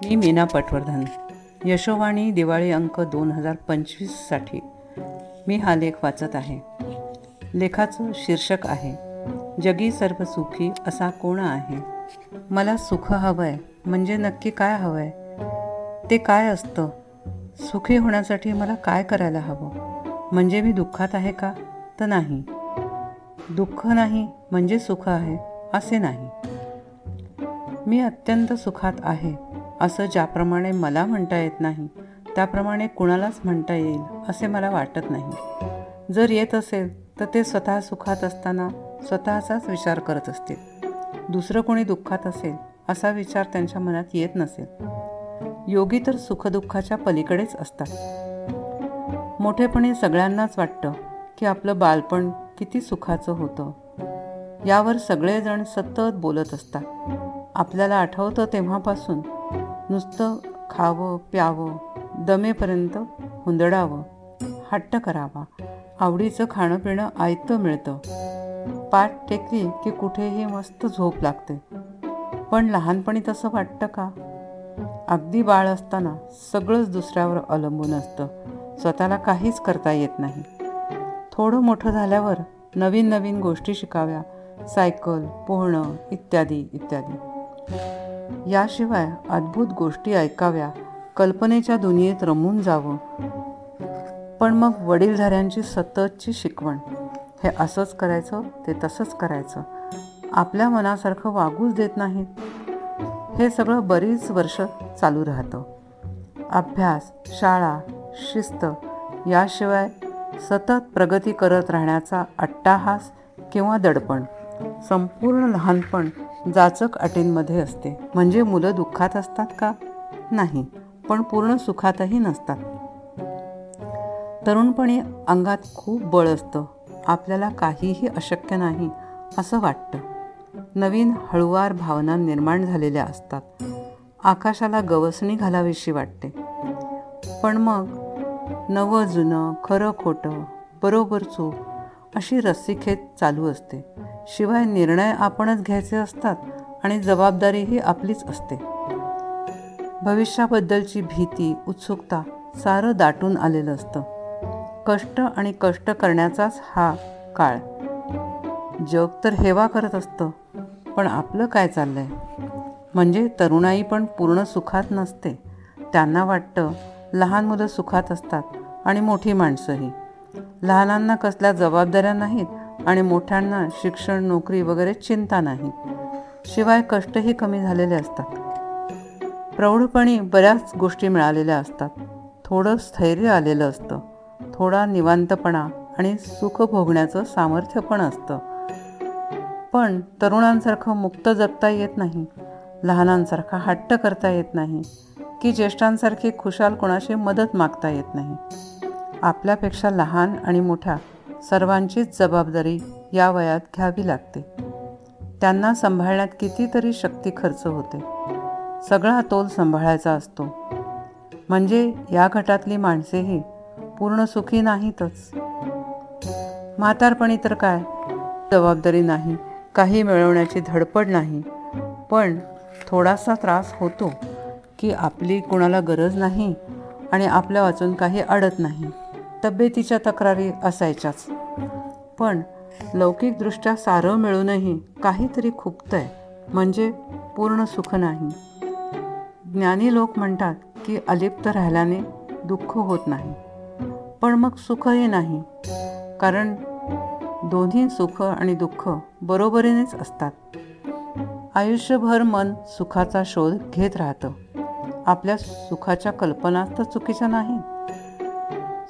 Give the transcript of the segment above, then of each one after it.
मी मीना पटवर्धन. यशोवाणी दिवाळी अंक 2025साठी मी हा लेख वाचत आहे. लेखाचं शीर्षक आहे जगी सर्व सुखी असा कोण आहे. मला सुख हवंय म्हणजे नक्की काय हवंय, ते काय असतं, सुखी होण्यासाठी मला काय करायला हवं. म्हणजे मी दुःखात आहे का, तर नाही. दुःख नाही म्हणजे सुख आहे असे नाही. मी अत्यंत सुखात आहे असं ज्याप्रमाणे मला म्हणता येत नाही, त्याप्रमाणे कुणालाच म्हणता येईल असे मला वाटत नाही. जर येत असेल तर ते स्वतः सुखात असताना स्वतःचाच विचार करत असतील. दुसरं कोणी दुःखात असेल असा विचार त्यांच्या मनात येत नसेल. योगी तर सुखदुःखाच्या पलीकडेच असतात. मोठेपणी सगळ्यांनाच वाटतं की आपलं बालपण किती सुखाचं होतं. यावर सगळेजण सतत बोलत असतात. आपल्याला आठवतं तेव्हापासून नुसतं खावं प्यावं, दमेपर्यंत हुंदडावं, हट्ट करावा, आवडीचं खाणं पिणं आयतं मिळतं, पाठ टेकली की कुठेही मस्त झोप लागते. पण लहानपणी तसं वाटतं का? अगदी बाळ असताना सगळंच दुसऱ्यावर अवलंबून असतं. स्वतःला काहीच करता येत नाही. थोडं मोठं झाल्यावर नवीन नवीन गोष्टी शिकाव्या, सायकल, पोहणं इत्यादी इत्यादी. याशिवाय अद्भुत गोष्टी ऐकाव्या, कल्पनेच्या दुनियेत रमून जावं. पण मग वडीलधाऱ्यांची सततची शिकवण, हे असंच करायचं, ते तसंच करायचं, आपल्या मनासारखं वागूच देत नाहीत. हे सगळं बरीच वर्ष चालू राहतं. अभ्यास, शाळा, शिस्त याशिवाय सतत प्रगती करत राहण्याचा अट्टाहास किंवा दडपण. संपूर्ण लहानपण जाचक अटींमध्ये असते. म्हणजे मुलं दुःखात असतात का? नाही, पण पूर्ण सुखातही नसतात. तरुणपणी अंगात खूप बळ असतं. आपल्याला काहीही अशक्य नाही असं वाटतं. नवीन हळुवार भावना निर्माण झालेल्या असतात. आकाशाला गवसणी घालावीशी वाटते. पण मग नवं जुनं, खरं खोटं, बरोबर चूक अशी रस्सीखेच चालू असते. शिवाय निर्णय आपणच घ्यायचे असतात आणि जबाबदारीही आपलीच असते. भविष्याबद्दलची भीती, उत्सुकता सारं दाटून आलेलं असतं. कष्ट आणि कष्ट करण्याचाच हा काळ. जग तर हेवा करत असतं, पण आपलं काय चाललंय? म्हणजे तरुणाई पण पूर्ण सुखात नसते. त्यांना वाटतं लहान मुलं सुखात असतात आणि मोठी माणसंही. लहानांना कसल्या जबाबदाऱ्या नाहीत आणि मोठ्यांना शिक्षण, नोकरी वगैरे चिंता नाही. शिवाय कष्टही कमी झालेले असतात. प्रौढपणी बऱ्याच गोष्टी मिळालेल्या असतात. थोडं स्थैर्य आलेलं असतं. थोडा निवांतपणा आणि सुख भोगण्याचं सामर्थ्य पण असतं. पण तरुणांसारखं मुक्त जगता येत नाही, लहानांसारखा हट्ट करता येत नाही, की ज्येष्ठांसारखी खुशाल कोणाशी मदत मागता येत नाही. आपल्यापेक्षा लहान आणि मोठ्या सर्वांचीच जबाबदारी या वयात घ्यावी लागते. त्यांना सांभाळण्यात कितीतरी शक्ती खर्च होते. सगळा तोल सांभाळायचा असतो. म्हणजे या गटातली माणसेही पूर्ण सुखी नाहीतच. म्हातारपणी तर काय, जबाबदारी नाही, काही मिळवण्याची धडपड नाही, पण थोडासा त्रास होतो की आपली कुणाला गरज नाही आणि आपल्या वाचून काही अडत नाही. तब्येतीच्या तक्रारी असायच्याच. पण लौकिकदृष्ट्या सारं मिळूनही काहीतरी खुपतंय म्हणजे पूर्ण सुख नाही. ज्ञानी लोक म्हणतात की अलिप्त राहिल्याने दुःख होत नाही, पण मग सुखही नाही. कारण दोन्ही सुख आणि दुःख बरोबरीनेच असतात. आयुष्यभर मन सुखाचा शोध घेत राहतं. आपल्या सुखाच्या कल्पना तर चुकीच्या नाहीत.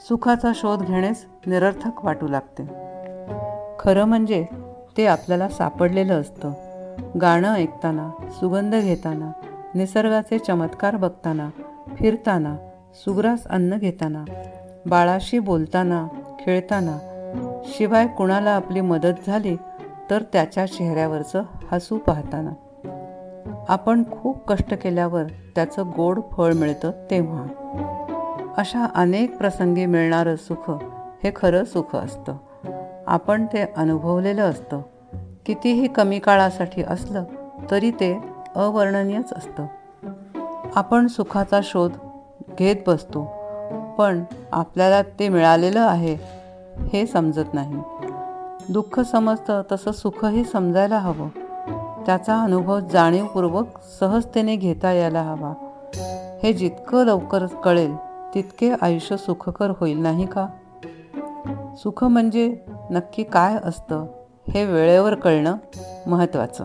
सुखाचा शोध घेणेच निरर्थक वाटू लागते. खरं म्हणजे ते आपल्याला सापडलेलं असतं. गाणं ऐकताना, सुगंध घेताना, निसर्गाचे चमत्कार बघताना, फिरताना, सुग्रास अन्न घेताना, बाळाशी बोलताना, खेळताना, शिवाय कुणाला आपली मदत झाली तर त्याच्या चेहऱ्यावरचं हसू पाहताना. आपण खूप कष्ट केल्यावर त्याचं गोड फळ मिळतं तेव्हा. अशा अनेक प्रसंगी मिळणारं सुख हे खरं सुख असतं. आपण ते अनुभवलेलं असतं. कितीही कमी काळासाठी असलं तरी ते अवर्णनीयच असतं. आपण सुखाचा शोध घेत बसतो, पण आपल्याला ते मिळालेलं आहे हे समजत नाही. दुःख समजतं तसं सुखही समजायला हवं. त्याचा अनुभव जाणीवपूर्वक सहजतेने घेता यायला हवा. हे जितकं लवकर कळेल तितके आयुष्य सुखकर होईल, नाही का? सुख म्हणजे नक्की काय असतं हे वेळेवर कळणं महत्त्वाचं.